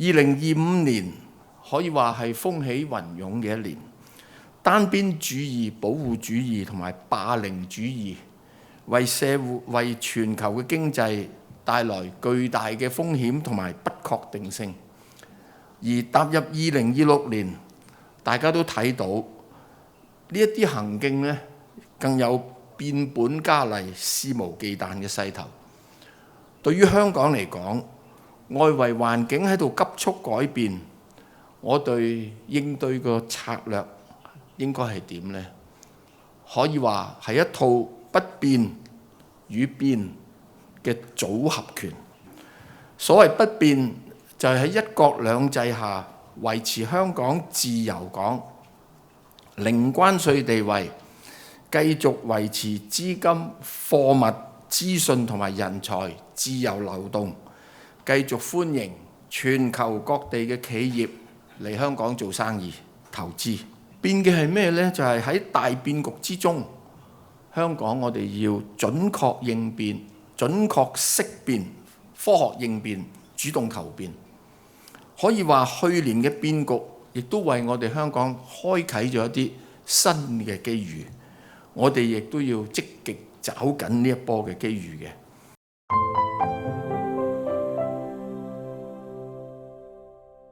2025年可以話係風起雲湧嘅一年，單邊主義、保護主義同埋霸凌主義為社會、為全球嘅經濟帶來巨大嘅風險同埋不確定性。而踏入2026年，大家都睇到呢一啲行徑呢，更有變本加厲、肆無忌憚嘅勢頭。對於香港嚟講，外圍環境喺度急速改變，我對應對個策略應該係點呢？可以話係一套不變與變嘅組合拳。所謂不變，就係喺一國兩制下維持香港自由港、零關稅地位，繼續維持資金、貨物、資訊同埋人才自由流動，繼續歡迎全球各地嘅企業嚟香港做生意、投資。變嘅係咩呢？就係喺大變局之中，香港我哋要準確應變、準確識變、科學應變、主動求變。可以話去年嘅變局，亦都為我哋香港開啟咗一啲新嘅機遇。我哋亦都要積極抓緊呢一波嘅機遇嘅。